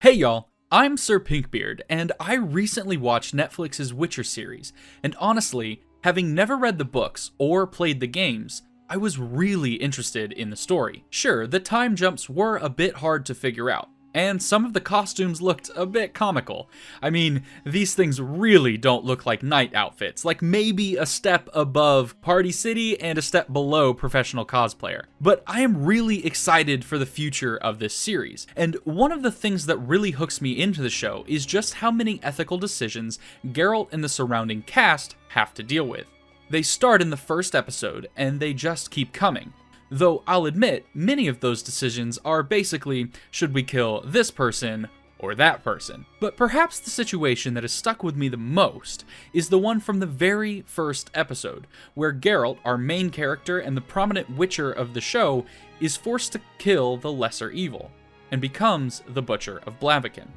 Hey y'all, I'm Sir Pinkbeard, and I recently watched Netflix's Witcher series, and honestly, having never read the books or played the games, I was really interested in the story. Sure, the time jumps were a bit hard to figure out, and some of the costumes looked a bit comical. I mean, these things really don't look like knight outfits, like maybe a step above Party City and a step below professional cosplayer. But I am really excited for the future of this series, and one of the things that really hooks me into the show is just how many ethical decisions Geralt and the surrounding cast have to deal with. They start in the first episode, and they just keep coming. Though I'll admit, many of those decisions are basically, should we kill this person or that person? But perhaps the situation that has stuck with me the most is the one from the very first episode, where Geralt, our main character and the prominent witcher of the show, is forced to kill the lesser evil, and becomes the Butcher of Blaviken.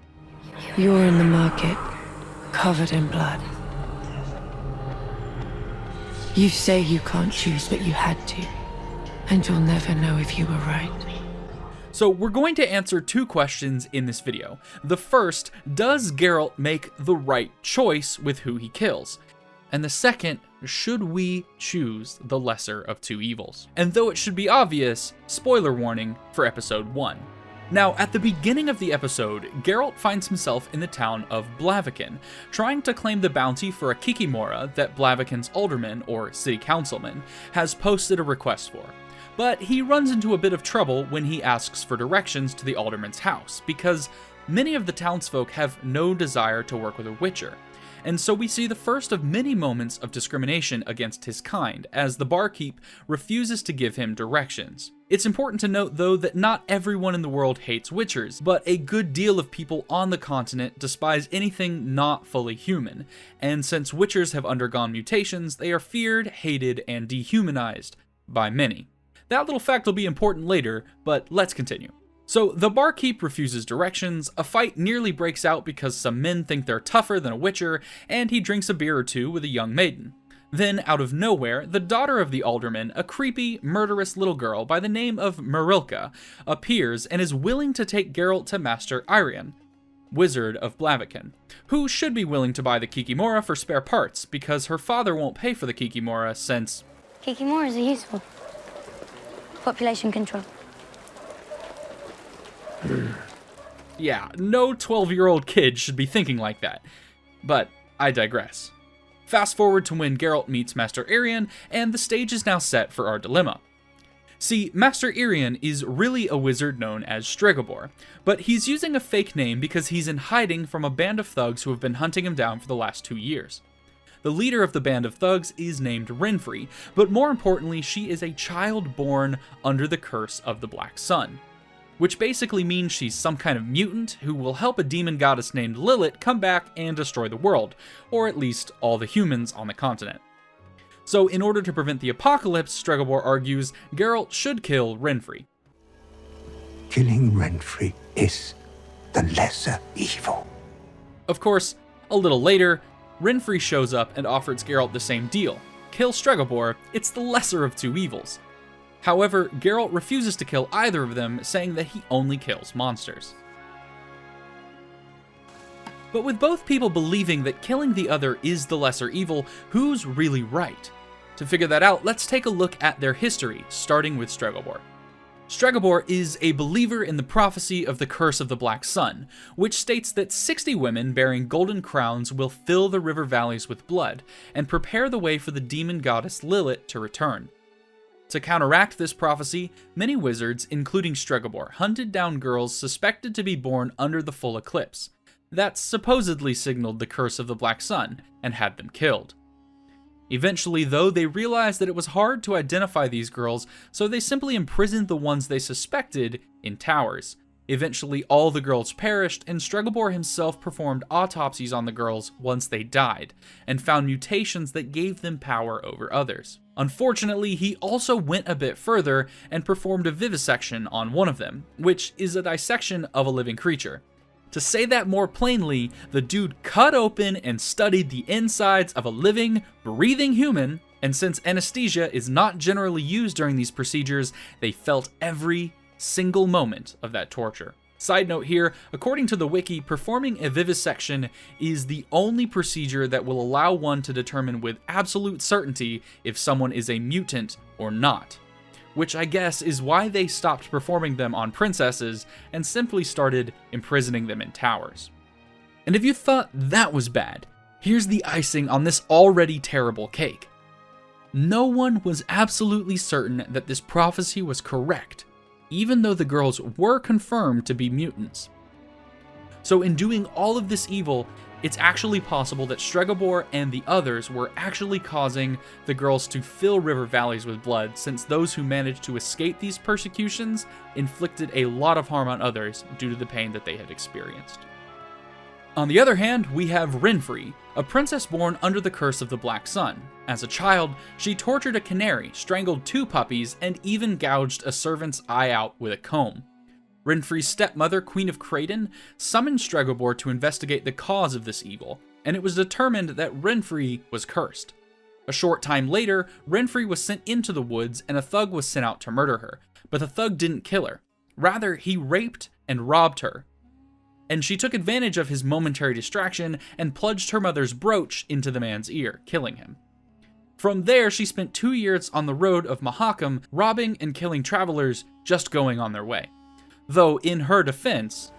You're in the market, covered in blood. You say you can't choose, but you had to. And you'll never know if you were right. So we're going to answer two questions in this video. The first, does Geralt make the right choice with who he kills? And the second, should we choose the lesser of two evils? And though it should be obvious, spoiler warning for episode 1. Now, at the beginning of the episode, Geralt finds himself in the town of Blaviken, trying to claim the bounty for a kikimora that Blaviken's alderman, or city councilman, has posted a request for. But he runs into a bit of trouble when he asks for directions to the alderman's house, because many of the townsfolk have no desire to work with a witcher. And so we see the first of many moments of discrimination against his kind, as the barkeep refuses to give him directions. It's important to note, though, that not everyone in the world hates witchers, but a good deal of people on the continent despise anything not fully human, and since witchers have undergone mutations, they are feared, hated, and dehumanized by many. That little fact will be important later, but let's continue. So the barkeep refuses directions, a fight nearly breaks out because some men think they're tougher than a witcher, and he drinks a beer or two with a young maiden. Then, out of nowhere, the daughter of the alderman, a creepy, murderous little girl by the name of Marilka, appears and is willing to take Geralt to Master Irian, Wizard of Blaviken, who should be willing to buy the kikimora for spare parts, because her father won't pay for the kikimora since... Kikimoras are useful. Population control. Yeah, no 12-year-old kid should be thinking like that. But I digress. Fast forward to when Geralt meets Master Irian, and the stage is now set for our dilemma. See, Master Irian is really a wizard known as Stregobor, but he's using a fake name because he's in hiding from a band of thugs who have been hunting him down for the last 2 years. The leader of the band of thugs is named Renfri, but more importantly, she is a child born under the curse of the Black Sun, which basically means she's some kind of mutant who will help a demon goddess named Lilith come back and destroy the world, or at least all the humans on the continent. So in order to prevent the apocalypse, Stregobor argues, Geralt should kill Renfri. Killing Renfri is the lesser evil. Of course, a little later, Renfri shows up and offers Geralt the same deal. Kill Stregobor, it's the lesser of two evils. However, Geralt refuses to kill either of them, saying that he only kills monsters. But with both people believing that killing the other is the lesser evil, who's really right? To figure that out, let's take a look at their history, starting with Stregobor. Stregobor is a believer in the prophecy of the Curse of the Black Sun, which states that 60 women bearing golden crowns will fill the river valleys with blood, and prepare the way for the demon goddess Lilith to return. To counteract this prophecy, many wizards, including Stregobor, hunted down girls suspected to be born under the full eclipse, that supposedly signaled the Curse of the Black Sun, and had them killed. Eventually, though, they realized that it was hard to identify these girls, so they simply imprisoned the ones they suspected in towers. Eventually, all the girls perished, and Stregobor himself performed autopsies on the girls once they died, and found mutations that gave them power over others. Unfortunately, he also went a bit further and performed a vivisection on one of them, which is a dissection of a living creature. To say that more plainly, the dude cut open and studied the insides of a living, breathing human, and since anesthesia is not generally used during these procedures, they felt every single moment of that torture. Side note here, according to the wiki, performing a vivisection is the only procedure that will allow one to determine with absolute certainty if someone is a mutant or not. Which I guess is why they stopped performing them on princesses and simply started imprisoning them in towers. And if you thought that was bad, here's the icing on this already terrible cake. No one was absolutely certain that this prophecy was correct, even though the girls were confirmed to be mutants. So in doing all of this evil, it's actually possible that Stregobor and the others were actually causing the girls to fill river valleys with blood, since those who managed to escape these persecutions inflicted a lot of harm on others due to the pain that they had experienced. On the other hand, we have Renfri, a princess born under the curse of the Black Sun. As a child, she tortured a canary, strangled 2 puppies, and even gouged a servant's eye out with a comb. Renfri's stepmother, Queen of Creighton, summoned Stregobor to investigate the cause of this evil, and it was determined that Renfri was cursed. A short time later, Renfri was sent into the woods and a thug was sent out to murder her, but the thug didn't kill her. Rather, he raped and robbed her. And she took advantage of his momentary distraction and plunged her mother's brooch into the man's ear, killing him. From there, she spent 2 years on the road of Mahakam, robbing and killing travelers just going on their way. Though, in her defense,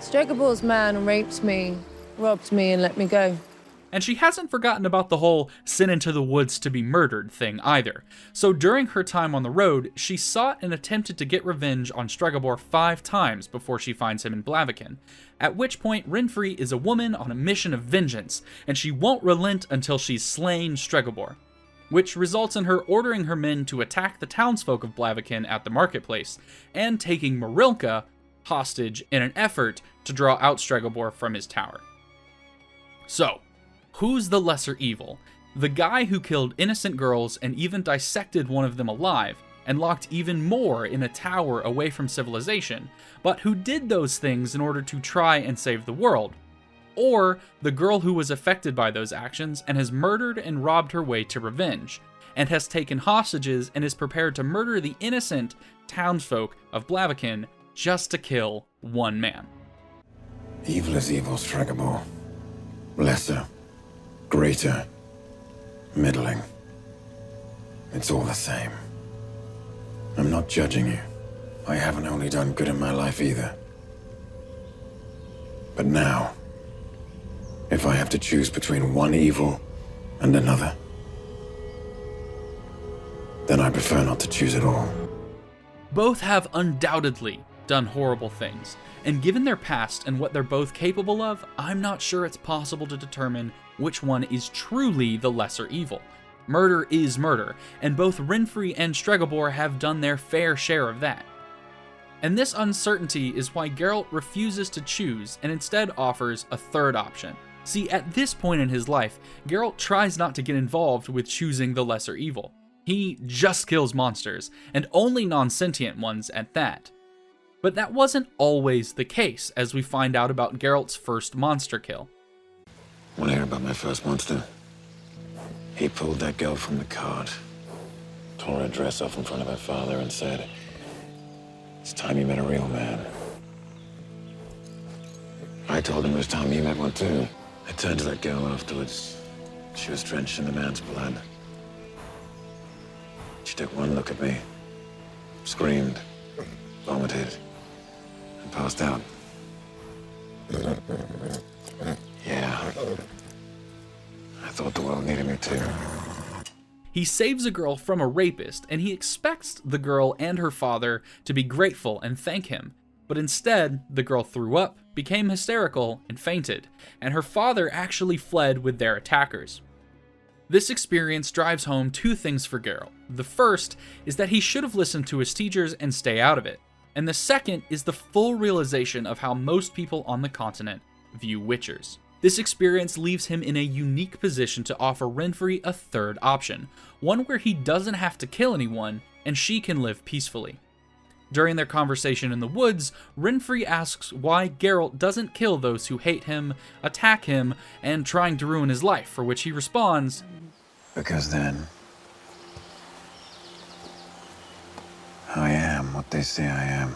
Stregobor's man raped me, robbed me, and let me go. And she hasn't forgotten about the whole sent into the woods to be murdered thing either. So during her time on the road, she sought and attempted to get revenge on Stregobor 5 times before she finds him in Blaviken. At which point, Renfri is a woman on a mission of vengeance, and she won't relent until she's slain Stregobor, which results in her ordering her men to attack the townsfolk of Blaviken at the marketplace, and taking Marilka hostage in an effort to draw out Stregobor from his tower. So, who's the lesser evil? The guy who killed innocent girls and even dissected one of them alive, and locked even more in a tower away from civilization, but who did those things in order to try and save the world? Or the girl who was affected by those actions and has murdered and robbed her way to revenge, and has taken hostages and is prepared to murder the innocent townsfolk of Blaviken just to kill one man? Evil is evil, Stregobor. Lesser, greater, middling. It's all the same. I'm not judging you. I haven't only done good in my life either. But now, if I have to choose between one evil and another, then I prefer not to choose at all. Both have undoubtedly done horrible things, and given their past and what they're both capable of, I'm not sure it's possible to determine which one is truly the lesser evil. Murder is murder, and both Renfri and Stregobor have done their fair share of that. And this uncertainty is why Geralt refuses to choose and instead offers a third option. See, at this point in his life, Geralt tries not to get involved with choosing the lesser evil. He just kills monsters, and only non-sentient ones at that. But that wasn't always the case, as we find out about Geralt's first monster kill. Want to hear about my first monster? He pulled that girl from the cart, tore her dress off in front of her father, and said, "It's time you met a real man." I told him it was time he met one too. I turned to that girl afterwards. She was drenched in the man's blood. She took one look at me, screamed, vomited, and passed out. Yeah. I thought the world needed me too. He saves a girl from a rapist, and he expects the girl and her father to be grateful and thank him. But instead, the girl threw up, became hysterical, and fainted, and her father actually fled with their attackers. This experience drives home 2 things for Geralt. The first is that he should have listened to his teachers and stay out of it. And the second is the full realization of how most people on the continent view witchers. This experience leaves him in a unique position to offer Renfri a third option, one where he doesn't have to kill anyone and she can live peacefully. During their conversation in the woods, Renfri asks why Geralt doesn't kill those who hate him, attack him, and trying to ruin his life, for which he responds, Because then, I am what they say I am.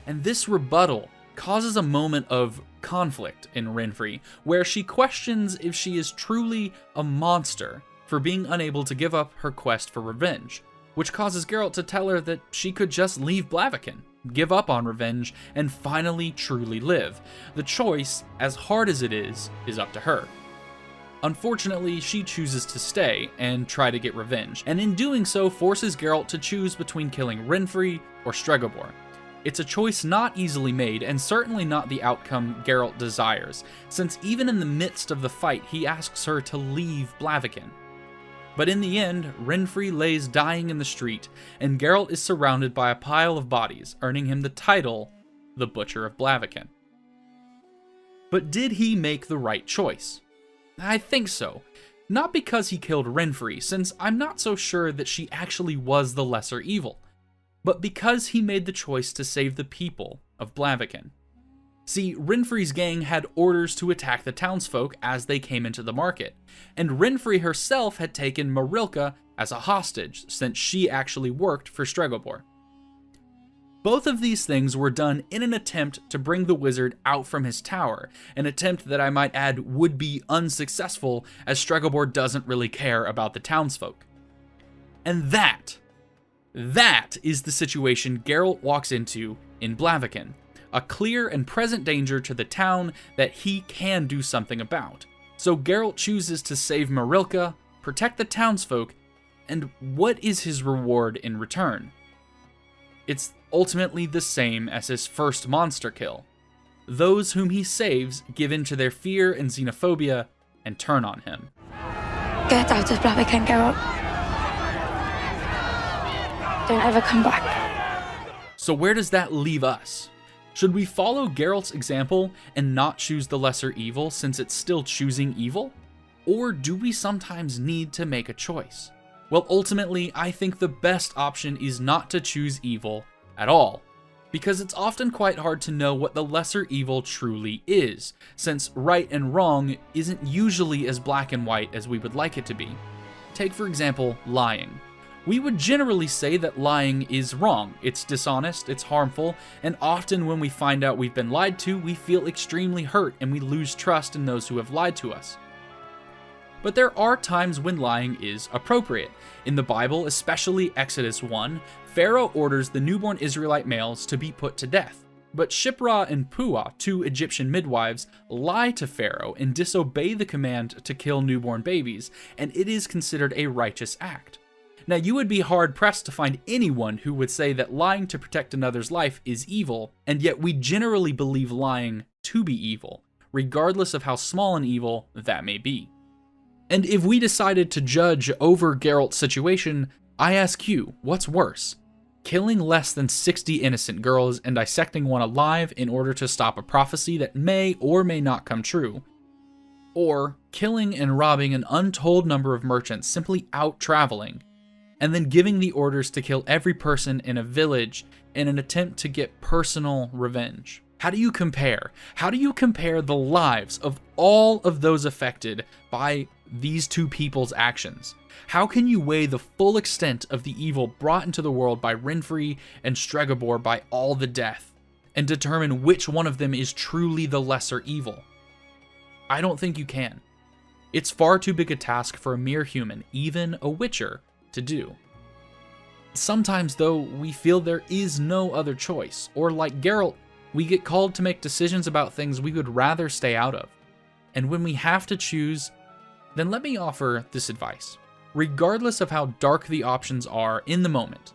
and this rebuttal causes a moment of conflict in Renfri, where she questions if she is truly a monster for being unable to give up her quest for revenge, which causes Geralt to tell her that she could just leave Blaviken, give up on revenge, and finally truly live. The choice, as hard as it is up to her. Unfortunately, she chooses to stay and try to get revenge, and in doing so forces Geralt to choose between killing Renfri or Stregobor. It's a choice not easily made, and certainly not the outcome Geralt desires, since even in the midst of the fight he asks her to leave Blaviken. But in the end, Renfri lays dying in the street, and Geralt is surrounded by a pile of bodies, earning him the title, the Butcher of Blaviken. But did he make the right choice? I think so. Not because he killed Renfri, since I'm not so sure that she actually was the lesser evil, but because he made the choice to save the people of Blaviken. See, Renfri's gang had orders to attack the townsfolk as they came into the market, and Renfri herself had taken Marilka as a hostage, since she actually worked for Stregobor. Both of these things were done in an attempt to bring the wizard out from his tower, an attempt that I might add would be unsuccessful, as Stregobor doesn't really care about the townsfolk. And that is the situation Geralt walks into in Blaviken, a clear and present danger to the town that he can do something about. So Geralt chooses to save Marilka, protect the townsfolk, and what is his reward in return? It's ultimately the same as his first monster kill. Those whom he saves give in to their fear and xenophobia and turn on him. Get out of Blaviken, Geralt. Don't ever come back. So where does that leave us? Should we follow Geralt's example and not choose the lesser evil since it's still choosing evil? Or do we sometimes need to make a choice? Well, ultimately, I think the best option is not to choose evil at all, because it's often quite hard to know what the lesser evil truly is, since right and wrong isn't usually as black and white as we would like it to be. Take, for example, lying. We would generally say that lying is wrong, it's dishonest, it's harmful, and often when we find out we've been lied to, we feel extremely hurt and we lose trust in those who have lied to us. But there are times when lying is appropriate. In the Bible, especially Exodus 1, Pharaoh orders the newborn Israelite males to be put to death. But Shiphrah and Puah, two Egyptian midwives, lie to Pharaoh and disobey the command to kill newborn babies, and it is considered a righteous act. Now, you would be hard-pressed to find anyone who would say that lying to protect another's life is evil, and yet we generally believe lying to be evil, regardless of how small an evil that may be. And if we decided to judge over Geralt's situation, I ask you, what's worse? Killing less than 60 innocent girls and dissecting one alive in order to stop a prophecy that may or may not come true? Or killing and robbing an untold number of merchants simply out traveling, and then giving the orders to kill every person in a village in an attempt to get personal revenge? How do you compare? How do you compare the lives of all of those affected by these two people's actions? How can you weigh the full extent of the evil brought into the world by Renfri and Stregobor by all the death, and determine which one of them is truly the lesser evil? I don't think you can. It's far too big a task for a mere human, even a witcher, to do. Sometimes, though, we feel there is no other choice, or like Geralt, we get called to make decisions about things we would rather stay out of. And when we have to choose, then let me offer this advice. Regardless of how dark the options are in the moment,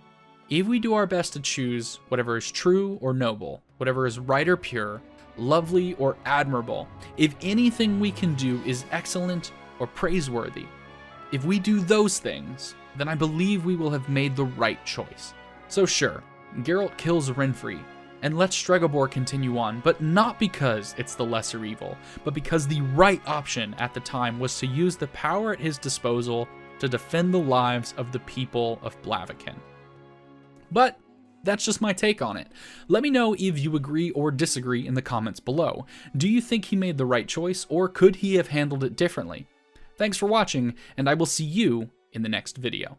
if we do our best to choose whatever is true or noble, whatever is right or pure, lovely or admirable, if anything we can do is excellent or praiseworthy, if we do those things, then I believe we will have made the right choice. So sure, Geralt kills Renfri, and lets Stregobor continue on, but not because it's the lesser evil, but because the right option at the time was to use the power at his disposal to defend the lives of the people of Blaviken. But that's just my take on it. Let me know if you agree or disagree in the comments below. Do you think he made the right choice, or could he have handled it differently? Thanks for watching, and I will see you in the next video.